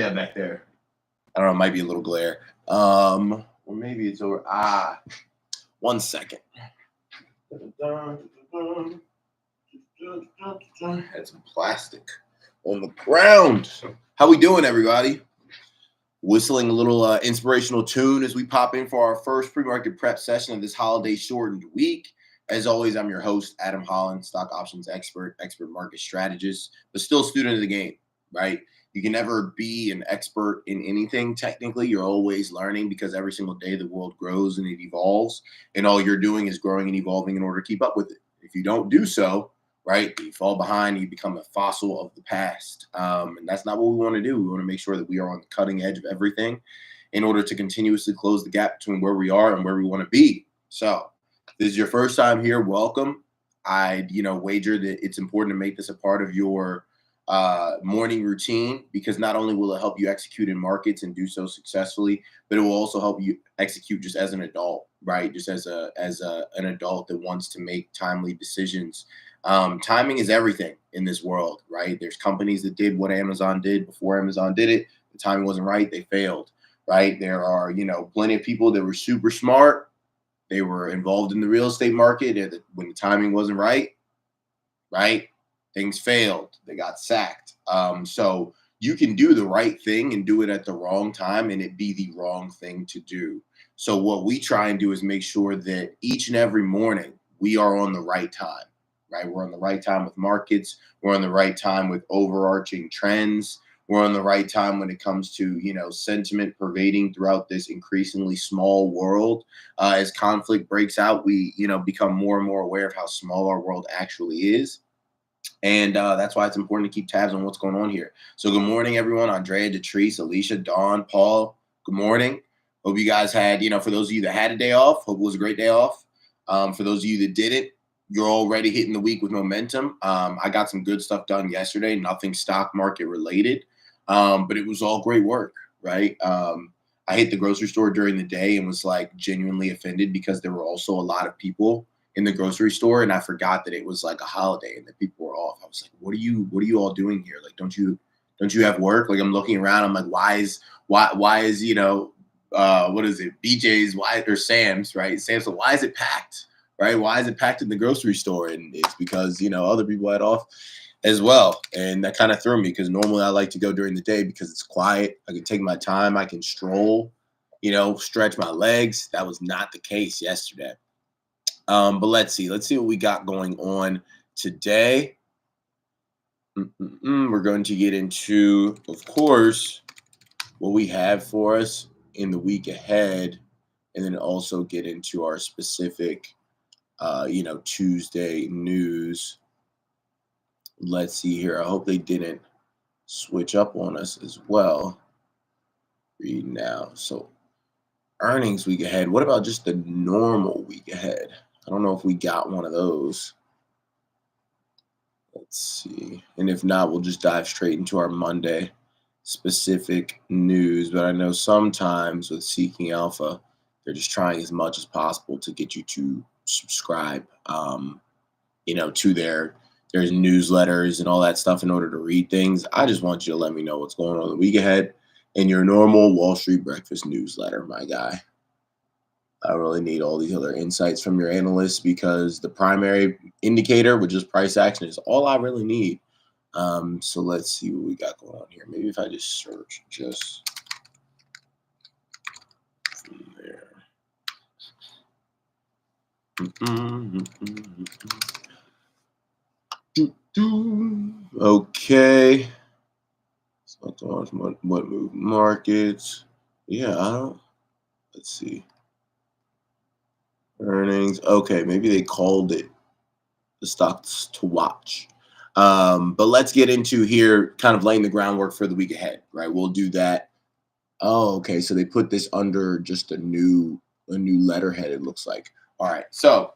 we have back there? I don't know. It might be a little glare. Or maybe it's over. 1 second. Had some plastic on the ground. How we doing, everybody? Whistling a little inspirational tune as we pop in for our first pre-market prep session of this holiday shortened week. As always, I'm your host, Adam Holland, stock options expert market strategist, but still student of the game, right? You can never be an expert in anything. Technically, you're always learning because every single day the world grows and it evolves, and all you're doing is growing and evolving in order to keep up with it. If you don't do so, right, you fall behind, you become a fossil of the past. And that's not what we want to do. We want to make sure that we are on the cutting edge of everything in order to continuously close the gap between where we are and where we want to be. So if this is your first time here, welcome. I'd, wager that it's important to make this a part of your morning routine, because not only will it help you execute in markets and do so successfully, but it will also help you execute just as an adult, right? Just as an adult that wants to make timely decisions. Timing is everything in this world, right? There's companies that did what Amazon did before Amazon did it. The timing wasn't right. They failed, right? There are, plenty of people that were super smart. They were involved in the real estate market, and when the timing wasn't right, things failed. They got sacked. So you can do the right thing and do it at the wrong time and it be the wrong thing to do. So what we try and do is make sure that each and every morning we are on the right time, right? We're on the right time with markets. We're on the right time with overarching trends. We're on the right time when it comes to, sentiment pervading throughout this increasingly small world. As conflict breaks out, we, become more and more aware of how small our world actually is. And that's why it's important to keep tabs on what's going on here. So good morning, everyone. Andrea, Detrice, Alicia, Dawn, Paul, good morning. Hope you guys had, for those of you that had a day off, hope it was a great day off. For those of you that didn't, you're already hitting the week with momentum. I got some good stuff done yesterday, nothing stock market related, but it was all great work, right? I hit the grocery store during the day and was like genuinely offended because there were also a lot of people in the grocery store, and I forgot that it was like a holiday and that people were off. I was like, what are you all doing here? Like, don't you have work? Like, I'm looking around, I'm like, why is what is it? BJ's, or Sam's, right? Sam's, so why is it packed? Right? Why is it packed in the grocery store? And it's because, other people had off as well. And that kind of threw me, because normally I like to go during the day because it's quiet. I can take my time. I can stroll, stretch my legs. That was not the case yesterday. But let's see what we got going on today. We're going to get into, of course, what we have for us in the week ahead, and then also get into our specific, Tuesday news. Let's see here. I hope they didn't switch up on us as well. Read now. So earnings week ahead. What about just the normal week ahead? I don't know if we got one of those. Let's see. And if not, we'll just dive straight into our Monday specific news. But I know sometimes with Seeking Alpha, they're just trying as much as possible to get you to subscribe, to their newsletters and all that stuff in order to read things. I just want you to let me know what's going on the week ahead in your normal Wall Street Breakfast newsletter, my guy. I don't really need all these other insights from your analysts, because the primary indicator, which is price action, is all I really need. So let's see what we got going on here. Maybe if I just search just from there. Okay. So what move markets? Yeah, let's see. Earnings. Okay, maybe they called it the stocks to watch. But let's get into here, kind of laying the groundwork for the week ahead, right? We'll do that. Oh, okay. So they put this under just a new letterhead, it looks like. All right. So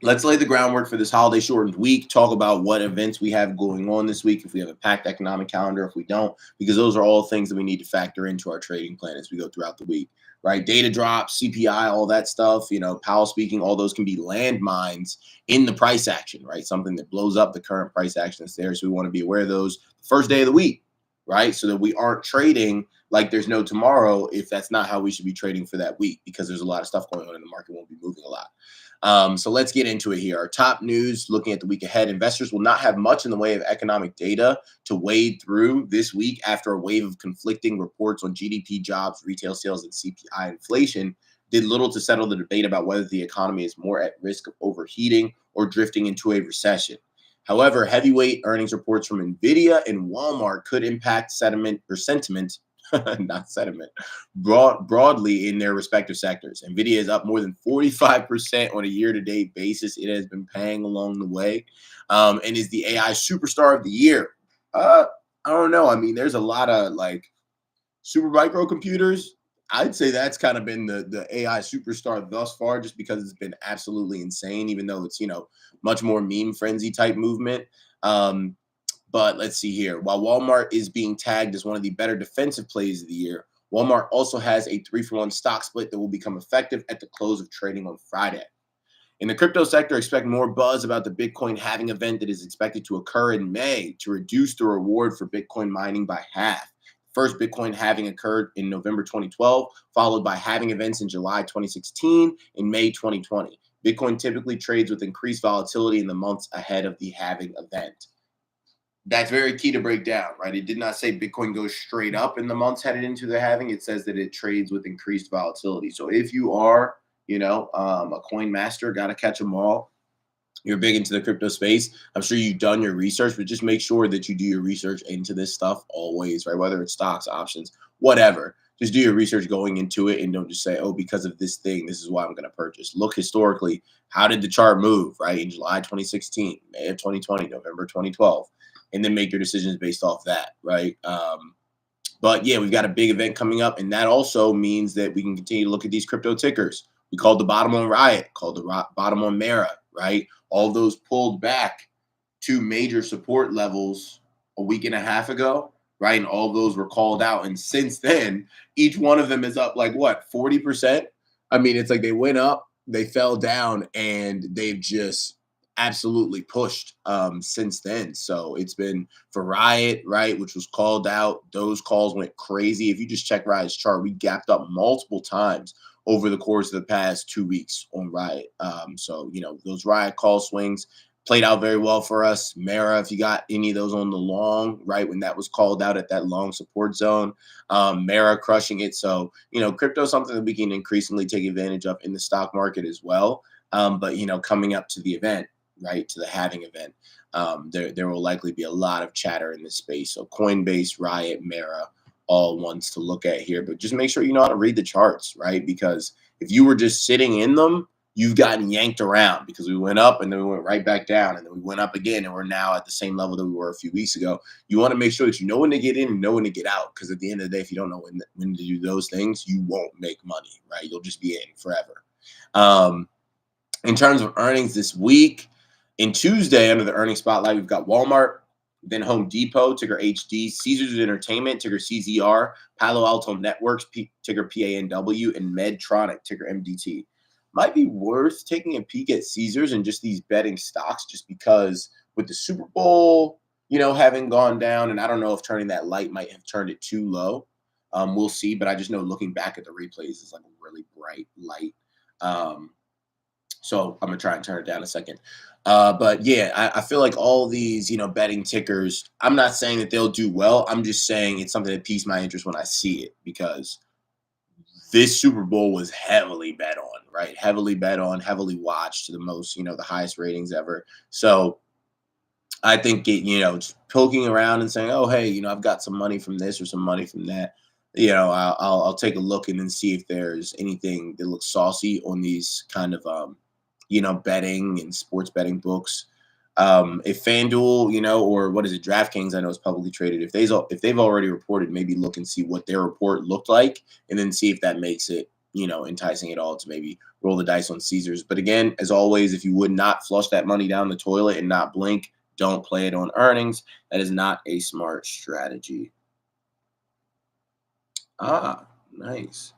let's lay the groundwork for this holiday shortened week. Talk about what events we have going on this week, if we have a packed economic calendar, if we don't, because those are all things that we need to factor into our trading plan as we go throughout the week, right? Data drops, CPI, all that stuff, Powell speaking, all those can be landmines in the price action, right? Something that blows up the current price action that's there. So we want to be aware of those the first day of the week. right? So that we aren't trading like there's no tomorrow if that's not how we should be trading for that week, because there's a lot of stuff going on and the market won't be moving a lot. So let's get into it here. Our top news looking at the week ahead: investors will not have much in the way of economic data to wade through this week after a wave of conflicting reports on GDP, jobs, retail sales, and CPI inflation did little to settle the debate about whether the economy is more at risk of overheating or drifting into a recession. However, heavyweight earnings reports from Nvidia and Walmart could impact sentiment, not sentiment, broadly in their respective sectors. Nvidia is up more than 45% on a year-to-date basis. It has been paying along the way, and is the AI superstar of the year. I don't know. I mean, there's a lot of like super microcomputers. I'd say that's kind of been the AI superstar thus far, just because it's been absolutely insane, even though it's, much more meme frenzy type movement. Um, but let's see here. While Walmart is being tagged as one of the better defensive plays of the year, Walmart also has a 3-for-1 stock split that will become effective at the close of trading on Friday. In the crypto sector, expect more buzz about the Bitcoin halving event that is expected to occur in May to reduce the reward for Bitcoin mining by half. First Bitcoin halving occurred in November 2012, followed by halving events in July 2016 and May 2020. Bitcoin typically trades with increased volatility in the months ahead of the halving event. That's very key to break down, right? It did not say Bitcoin goes straight up in the months headed into the halving. It says that it trades with increased volatility. So if you are, a coin master, got to catch them all. You're big into the crypto space. I'm sure you've done your research, but just make sure that you do your research into this stuff always, right? Whether it's stocks, options, whatever. Just do your research going into it and don't just say, oh, because of this thing, this is why I'm going to purchase. Look historically, how did the chart move, right? In July 2016, May of 2020, November 2012, and then make your decisions based off that, right? But yeah, we've got a big event coming up, and that also means that we can continue to look at these crypto tickers. We called the bottom on Riot, called the bottom on Mara, right? All those pulled back to major support levels a week and a half ago, right? And all those were called out. And since then, each one of them is up like what, 40%? I mean, it's like they went up, they fell down, and they've just absolutely pushed since then. So it's been for Riot, right, which was called out. Those calls went crazy. If you just check Riot's chart, we gapped up multiple times over the course of the past 2 weeks on Riot. So, those Riot call swings played out very well for us. Mara, if you got any of those on the long, right, when that was called out at that long support zone, Mara crushing it. So, crypto is something that we can increasingly take advantage of in the stock market as well. But, coming up to the event, right, to the halving event, there will likely be a lot of chatter in this space. So Coinbase, Riot, Mara, all ones to look at here, but just make sure you know how to read the charts, right? Because if you were just sitting in them, you've gotten yanked around because we went up and then we went right back down and then we went up again and we're now at the same level that we were a few weeks ago. You want to make sure that you know when to get in and know when to get out, because at the end of the day, if you don't know when to do those things, you won't make money, right? You'll just be in forever. In terms of earnings this week, in Tuesday under the earnings spotlight, we've got Walmart, then Home Depot, ticker HD, Caesars Entertainment, ticker CZR, Palo Alto Networks, ticker PANW, and Medtronic, ticker MDT. Might be worth taking a peek at Caesars and just these betting stocks, just because with the Super Bowl, having gone down, and I don't know if turning that light might have turned it too low. We'll see, but I just know looking back at the replays is like a really bright light. So I'm going to try and turn it down a second. But yeah, I feel like all these, betting tickers, I'm not saying that they'll do well. I'm just saying it's something that piques my interest when I see it, because this Super Bowl was heavily bet on, right? Heavily bet on, heavily watched, to the most, the highest ratings ever. So I think just poking around and saying, oh, hey, I've got some money from this or some money from that. I'll take a look and then see if there's anything that looks saucy on these kind of, betting and sports betting books. If FanDuel, or what is it, DraftKings, I know is publicly traded. If they've already reported, maybe look and see what their report looked like, and then see if that makes it, enticing at all to maybe roll the dice on Caesars. But again, as always, if you would not flush that money down the toilet and not blink, don't play it on earnings. That is not a smart strategy. Ah, nice.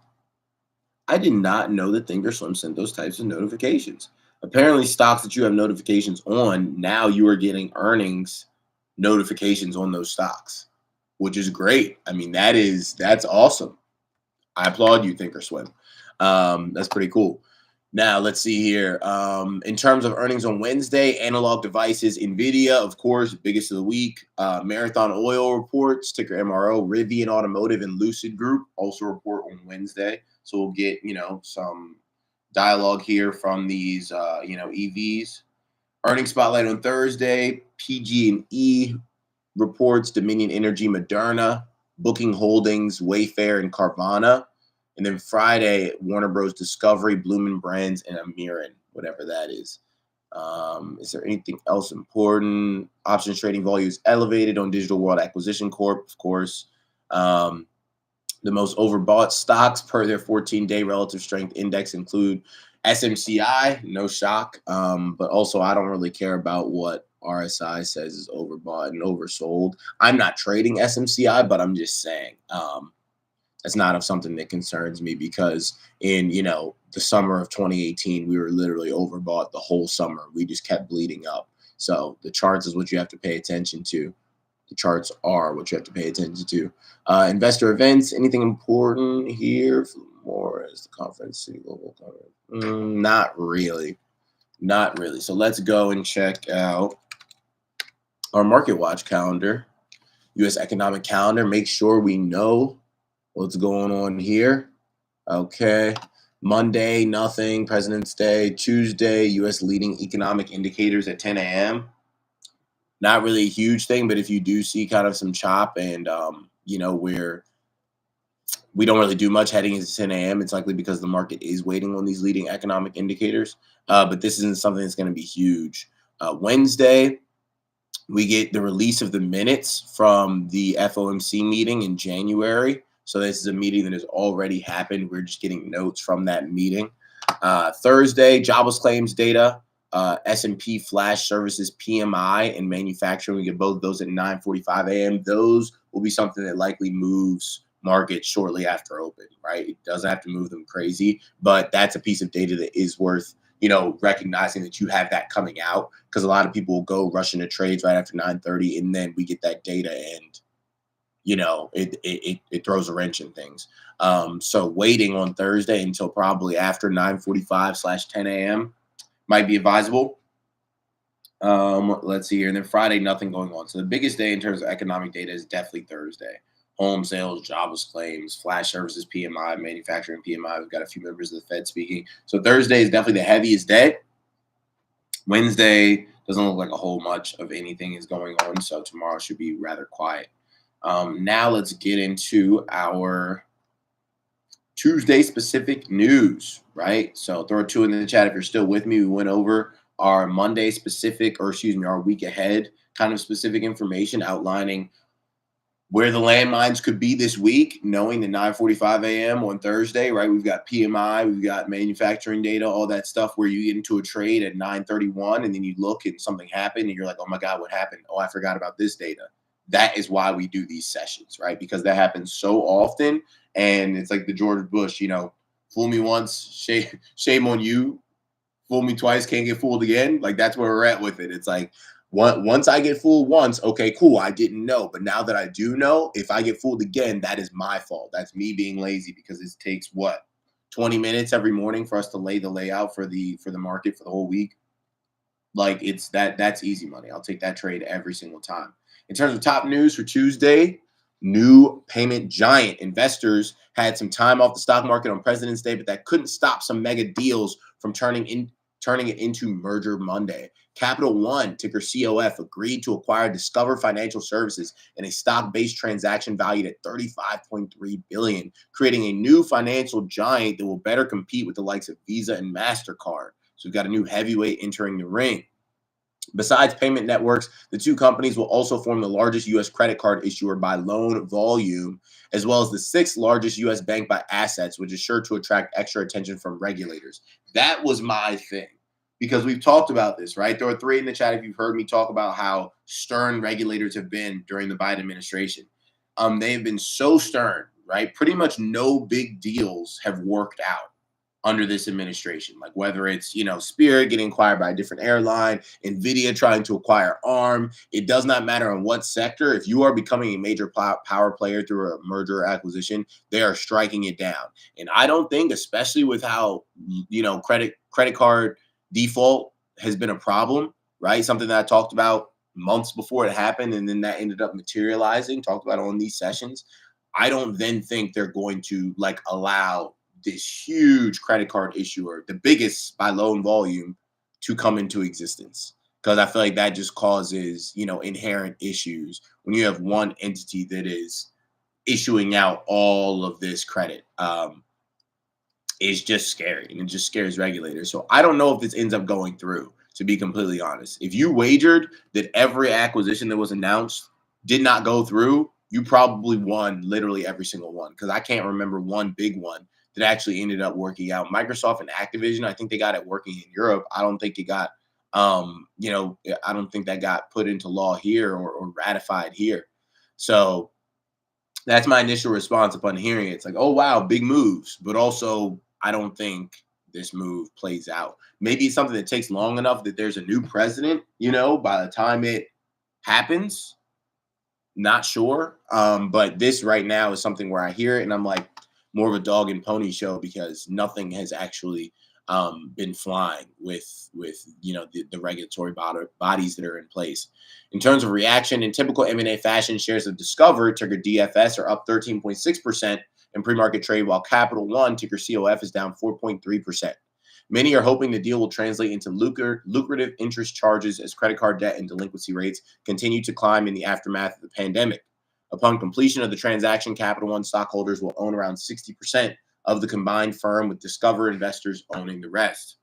I did not know that Thinkorswim sent those types of notifications. Apparently, stocks that you have notifications on, now you are getting earnings notifications on those stocks. which is great. I mean, that's awesome. I applaud you, Thinkorswim. That's pretty cool. Now, let's see here. In terms of earnings on Wednesday, analog devices, NVIDIA, of course, biggest of the week. Marathon Oil reports, ticker MRO, Rivian Automotive, and Lucid Group also report on Wednesday. So we'll get, some dialogue here from these, EVs. Earnings spotlight on Thursday, PG&E reports, Dominion Energy, Moderna, Booking Holdings, Wayfair, and Carvana. And then Friday, Warner Bros. Discovery, Bloomin' Brands, and Amirin, whatever that is. Is there anything else important? Options trading volume is elevated on Digital World Acquisition Corp, of course. The most overbought stocks per their 14-day relative strength index include SMCI, no shock. But also, I don't really care about what RSI says is overbought and oversold. I'm not trading SMCI, but I'm just saying it's not of something that concerns me because in, the summer of 2018, we were literally overbought the whole summer. We just kept bleeding up. So the charts is what you have to pay attention to. The charts are what you have to pay attention to. Investor events, anything important here? More as the conference, city global conference. Not really. Not really. So let's go and check out our Market Watch calendar, U.S. economic calendar. Make sure we know what's going on here. Okay. Monday, nothing. President's Day. Tuesday, U.S. leading economic indicators at 10 a.m. Not really a huge thing, but if you do see kind of some chop and, where we don't really do much heading into 10 a.m., it's likely because the market is waiting on these leading economic indicators. But this isn't something that's going to be huge. Wednesday, we get the release of the minutes from the FOMC meeting in January. So this is a meeting that has already happened. We're just getting notes from that meeting. Thursday, jobless claims data, S&P Flash Services PMI, and manufacturing. We get both of those at 9:45 a.m. Those will be something that likely moves markets shortly after open, right? It doesn't have to move them crazy, but that's a piece of data that is worth recognizing that you have that coming out, because a lot of people will go rush into trades right after 9:30, and then we get that data, and it throws a wrench in things. So waiting on Thursday until probably after 9:45/10 a.m. might be advisable. Let's see here. And then Friday, nothing going on. So the biggest day in terms of economic data is definitely Thursday. Home sales, jobless claims, flash services PMI, manufacturing PMI. We've got a few members of the Fed speaking. So Thursday is definitely the heaviest day. Wednesday doesn't look like a whole much of anything is going on. So tomorrow should be rather quiet. Now let's get into our Tuesday specific news, right? So throw a 2 in the chat if you're still with me. We went over our Monday specific, our week ahead kind of specific information outlining where the landmines could be this week, knowing that 9:45 a.m. on Thursday, right? We've got PMI, we've got manufacturing data, all that stuff where you get into a trade at 9:31 and then you look and something happened and you're like, oh my God, what happened? Oh, I forgot about this data. That is why we do these sessions, right? Because that happens so often. And it's like the George Bush, fool me once, shame on you. Fool me twice, can't get fooled again. Like, that's where we're at with it. It's like, once I get fooled once, okay, cool, I didn't know. But now that I do know, if I get fooled again, that is my fault. That's me being lazy, because it takes 20 minutes every morning for us to lay the layout for the market for the whole week. Like, that's easy money. I'll take that trade every single time. In terms of top news for Tuesday, new payment giant. Investors had some time off the stock market on President's Day, but that couldn't stop some mega deals from turning it into Merger Monday. Capital One, ticker COF, agreed to acquire Discover Financial Services in a stock-based transaction valued at $35.3 billion, creating a new financial giant that will better compete with the likes of Visa and MasterCard. So we've got a new heavyweight entering the ring. Besides payment networks, the two companies will also form the largest U.S. credit card issuer by loan volume, as well as the 6th largest U.S. bank by assets, which is sure to attract extra attention from regulators. That was my thing, because we've talked about this, right? There are 3 in the chat if you've heard me talk about how stern regulators have been during the Biden administration. They have been so stern, right? Pretty much no big deals have worked out. under this administration, like whether it's, Spirit getting acquired by a different airline, Nvidia trying to acquire ARM. It does not matter in what sector. If you are becoming a major power player through a merger or acquisition, they are striking it down. And I don't think, especially with how, credit card default has been a problem, right? Something that I talked about months before it happened, and then that ended up materializing, talked about on these sessions. I don't then think they're going to like allow this huge credit card issuer, the biggest by loan volume, to come into existence. Because I feel like that just causes, inherent issues when you have one entity that is issuing out all of this credit. Is just scary, and it just scares regulators. So I don't know if this ends up going through, to be completely honest. If you wagered that every acquisition that was announced did not go through, you probably won literally every single one, because I can't remember one big one that actually ended up working out. Microsoft and Activision, I think they got it working in Europe. I don't think it got, I don't think that got put into law here or ratified here. So that's my initial response upon hearing it. It's like, oh wow, big moves, but also I don't think this move plays out. Maybe it's something that takes long enough that there's a new president, by the time it happens. Not sure. But this right now is something where I hear it and I'm like, more of a dog and pony show, because nothing has actually been flying with the regulatory bodies that are in place. In terms of reaction, in typical M&A fashion, shares of Discover, ticker DFS, are up 13.6% in pre-market trade, while Capital One, ticker COF, is down 4.3%. Many are hoping the deal will translate into lucrative interest charges as credit card debt and delinquency rates continue to climb in the aftermath of the pandemic. Upon completion of the transaction, Capital One stockholders will own around 60% of the combined firm, with Discover investors owning the rest.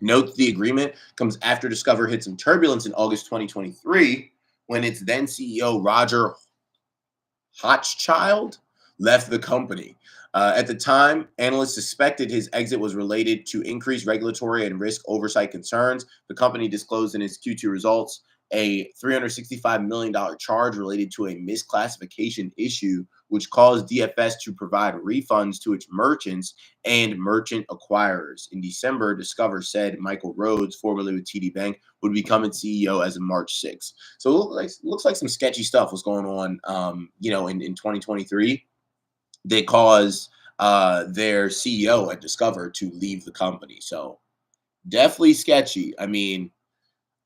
Note the agreement comes after Discover hit some turbulence in August 2023, when its then CEO, Roger Hochschild, left the company. At the time, analysts suspected his exit was related to increased regulatory and risk oversight concerns. The company disclosed in its Q2 results a $365 million charge related to a misclassification issue, which caused DFS to provide refunds to its merchants and merchant acquirers. In December, Discover said Michael Rhodes, formerly with TD Bank, would become its CEO as of March 6th. So it looks like some sketchy stuff was going on, in 2023 that caused their CEO at Discover to leave the company. So definitely sketchy. I mean,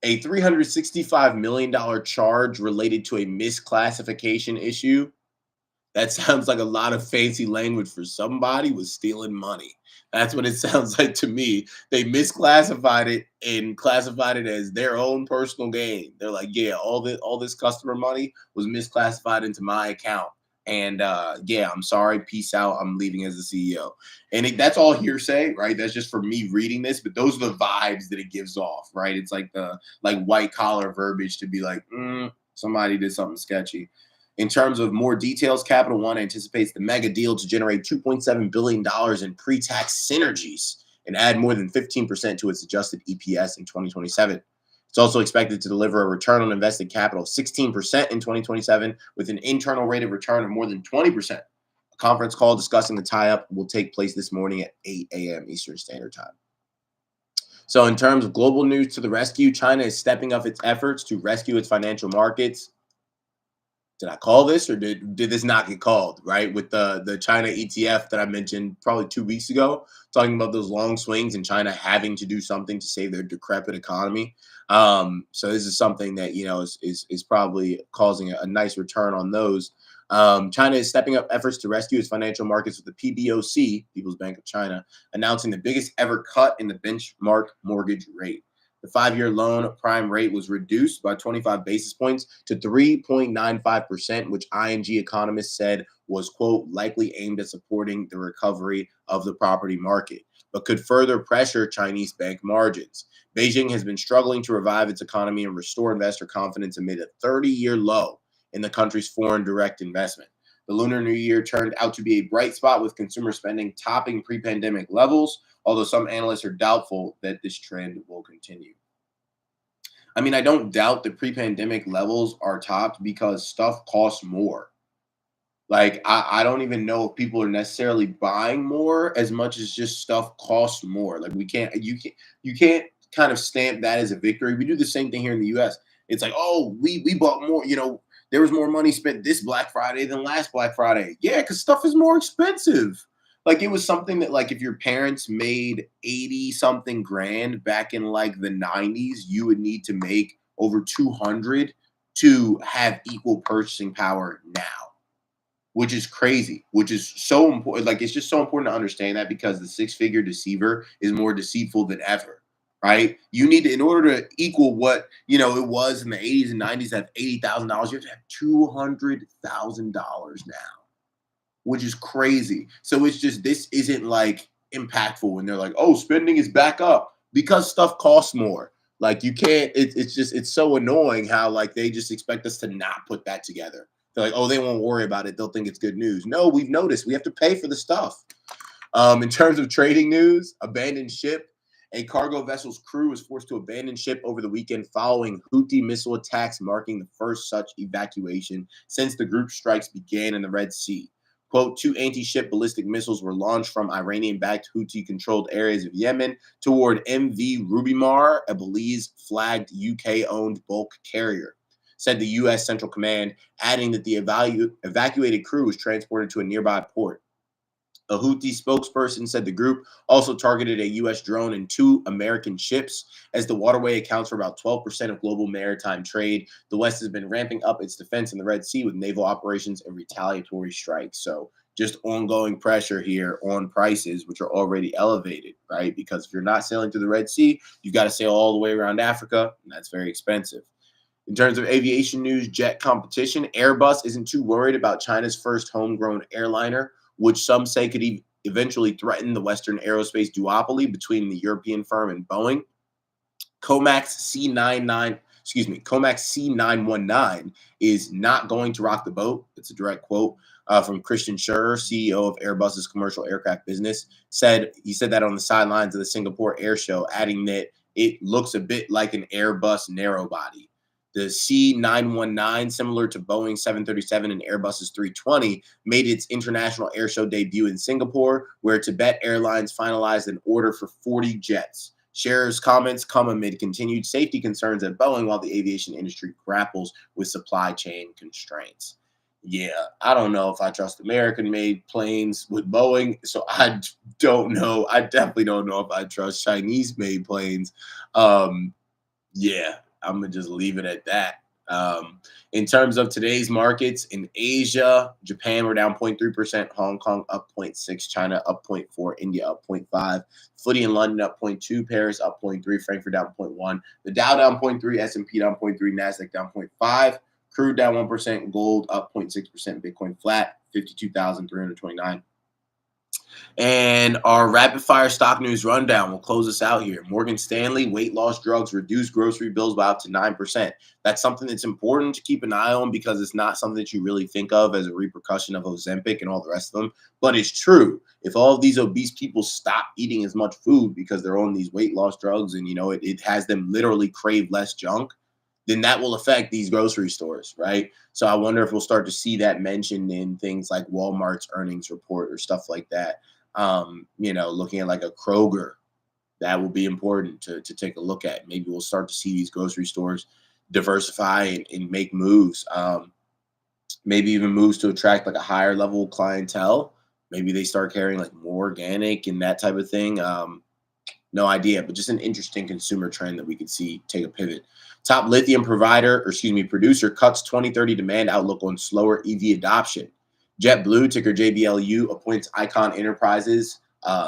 a $365 million charge related to a misclassification issue. That sounds like a lot of fancy language for somebody was stealing money. That's what it sounds like to me. They misclassified it and classified it as their own personal gain. They're like, yeah, all this customer money was misclassified into my account. And yeah, I'm sorry. Peace out. I'm leaving as the CEO. And that's all hearsay, right? That's just for me reading this, but those are the vibes that it gives off, right? It's like the white collar verbiage to be like, somebody did something sketchy. In terms of more details, Capital One anticipates the mega deal to generate $2.7 billion in pre-tax synergies and add more than 15% to its adjusted EPS in 2027. It's also expected to deliver a return on invested capital of 16% in 2027, with an internal rate of return of more than 20%. A conference call discussing the tie-up will take place this morning at 8 a.m. Eastern Standard Time. So in terms of global news to the rescue, China is stepping up its efforts to rescue its financial markets. Did I call this, or did this not get called, right? With the China ETF that I mentioned probably 2 weeks ago, talking about those long swings and China having to do something to save their decrepit economy. So this is something that, is probably causing a nice return on those. China is stepping up efforts to rescue its financial markets, with the PBOC, People's Bank of China, announcing the biggest ever cut in the benchmark mortgage rate. The 5-year loan prime rate was reduced by 25 basis points to 3.95%, which ING economists said was, quote, likely aimed at supporting the recovery of the property market, but could further pressure Chinese bank margins. Beijing has been struggling to revive its economy and restore investor confidence amid a 30-year low in the country's foreign direct investment. The Lunar New Year turned out to be a bright spot, with consumer spending topping pre-pandemic levels, although some analysts are doubtful that this trend will continue. I mean, I don't doubt the pre-pandemic levels are topped, because stuff costs more. Like, I don't even know if people are necessarily buying more as much as just stuff costs more. Like, you can't kind of stamp that as a victory. We do the same thing here in the US. It's like, oh, we bought more, there was more money spent this Black Friday than last Black Friday. Yeah, because stuff is more expensive. Like, it was something that, like, if your parents made 80 something grand back in like the 90s, you would need to make over 200 to have equal purchasing power now, which is crazy, which is so important. Like, it's just so important to understand that, because the six-figure deceiver is more deceitful than ever, right? You need to, in order to equal what it was in the 80s and 90s, have $80,000, you have to have $200,000 now, which is crazy. So it's just, this isn't like impactful when they're like, oh, spending is back up, because stuff costs more. Like, you can't, it's so annoying how, like, they just expect us to not put that together. They're like, oh, they won't worry about it, they'll think it's good news. No, we've noticed we have to pay for the stuff. In terms of trading news, abandoned ship. A cargo vessel's crew was forced to abandon ship over the weekend following Houthi missile attacks, marking the first such evacuation since the group strikes began in the Red Sea. Quote, two anti-ship ballistic missiles were launched from Iranian-backed Houthi-controlled areas of Yemen toward MV Rubimar, a Belize-flagged UK-owned bulk carrier, said the U.S. Central Command, adding that the evacuated crew was transported to a nearby port. A Houthi spokesperson said the group also targeted a U.S. drone and two American ships. As the waterway accounts for about 12% of global maritime trade, the West has been ramping up its defense in the Red Sea with naval operations and retaliatory strikes. So just ongoing pressure here on prices, which are already elevated, right? Because if you're not sailing through the Red Sea, you've got to sail all the way around Africa, and that's very expensive. In terms of aviation news, jet competition, Airbus isn't too worried about China's first homegrown airliner, which some say could eventually threaten the Western aerospace duopoly between the European firm and Boeing. Comac C919 is not going to rock the boat. It's a direct quote from Christian Scherer, CEO of Airbus's commercial aircraft business. He said that on the sidelines of the Singapore Air Show, adding that it looks a bit like an Airbus narrow body. The C919, similar to Boeing 737 and Airbus's 320, made its international air show debut in Singapore, where Tibet Airlines finalized an order for 40 jets. Scherer's comments come amid continued safety concerns at Boeing while the aviation industry grapples with supply chain constraints. Yeah, I don't know if I trust American-made planes with Boeing, so I don't know. I definitely don't know if I trust Chinese-made planes. Yeah, I'm gonna just leave it at that. In terms of today's markets in Asia, Japan we're down 0.3%, Hong Kong up 0.6, China up 0.4, India up 0.5, Footy in London up 0.2, Paris up 0.3, Frankfurt down 0.1, the Dow down 0.3, S&P down 0.3, Nasdaq down 0.5, crude down 1%, gold up 0.6%, Bitcoin flat, 52,329. And our rapid fire stock news rundown will close us out here. Morgan Stanley, weight loss drugs reduce grocery bills by up to 9%. That's something that's important to keep an eye on, because it's not something that you really think of as a repercussion of Ozempic and all the rest of them. But it's true. If all of these obese people stop eating as much food because they're on these weight loss drugs, and it has them literally crave less junk, then that will affect these grocery stores, right? So I wonder if we'll start to see that mentioned in things like Walmart's earnings report or stuff like that. Looking at like a Kroger, that will be important to take a look at. Maybe we'll start to see these grocery stores diversify and make moves. Maybe even moves to attract like a higher level clientele. Maybe they start carrying like more organic and that type of thing. No idea, but just an interesting consumer trend that we could see take a pivot. Top lithium producer cuts 2030 demand outlook on slower EV adoption. JetBlue, ticker JBLU, appoints Icon Enterprises,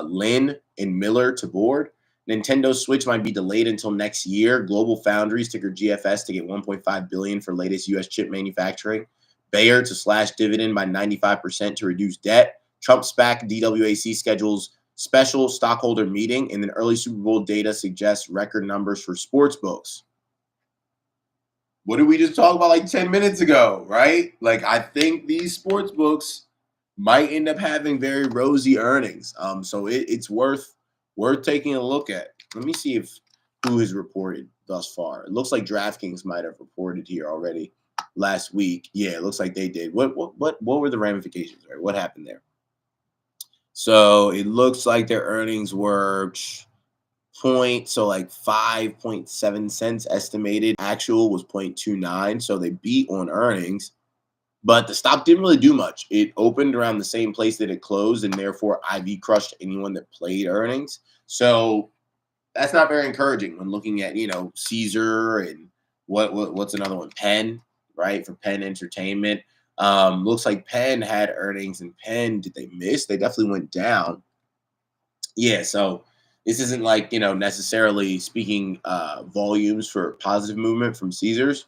Lynn and Miller to board. Nintendo Switch might be delayed until next year. Global Foundries, ticker GFS, to get $1.5 billion for latest U.S. chip manufacturing. Bayer to slash dividend by 95% to reduce debt. Trump SPAC DWAC schedules special stockholder meeting, and then early Super Bowl data suggests record numbers for sports books. What did we just talk about like 10 minutes ago, right? Like, I think these sports books might end up having very rosy earnings. So it's worth taking a look at. Let me see who has reported thus far. It looks like DraftKings might have reported here already. last week. Yeah, it looks like they did. What were the ramifications? Right? What happened there? So it looks like their earnings were so like 5.7 cents estimated. Actual was 0.29. So they beat on earnings, but the stock didn't really do much. It opened around the same place that it closed, and therefore IV crushed anyone that played earnings. So that's not very encouraging when looking at, Caesar and what's another one? Penn, right? For Penn Entertainment. Looks like Penn had earnings, and Penn, did they miss? They definitely went down. Yeah, so this isn't like, necessarily speaking volumes for positive movement from Caesars.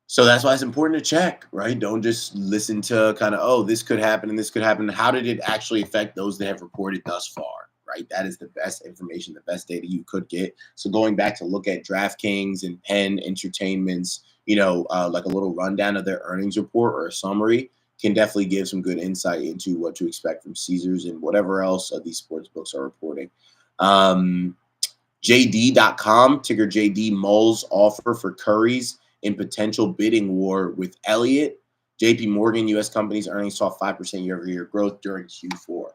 So that's why it's important to check, right? Don't just listen to kind of, oh, this could happen and this could happen. How did it actually affect those that have reported thus far, right? That is the best information, the best data you could get. So going back to look at DraftKings and Penn Entertainment's, like a little rundown of their earnings report or a summary can definitely give some good insight into what to expect from Caesars and whatever else these sports books are reporting. Um, JD.com, ticker JD, Mull's offer for Curry's in potential bidding war with Elliott. JP Morgan, U.S. companies earnings saw 5% year-over-year growth during Q4.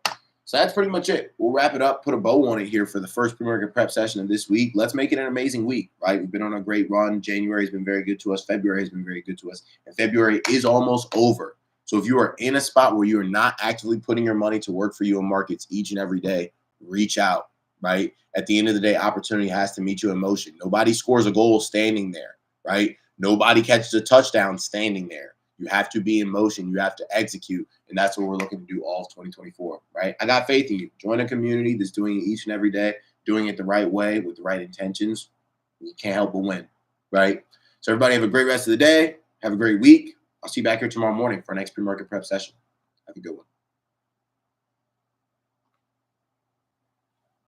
So that's pretty much it. We'll wrap it up, put a bow on it here for the first Premarket Prep session of this week. Let's make it an amazing week, right? We've been on a great run. January has been very good to us. February has been very good to us. And February is almost over. So if you are in a spot where you are not actively putting your money to work for you in markets each and every day, reach out, right? At the end of the day, opportunity has to meet you in motion. Nobody scores a goal standing there, right? Nobody catches a touchdown standing there. You have to be in motion. You have to execute. And that's what we're looking to do all of 2024, right? I got faith in you. Join a community that's doing it each and every day, doing it the right way with the right intentions. You can't help but win, right? So everybody have a great rest of the day. Have a great week. I'll see you back here tomorrow morning for our next Premarket Prep session. Have a good one.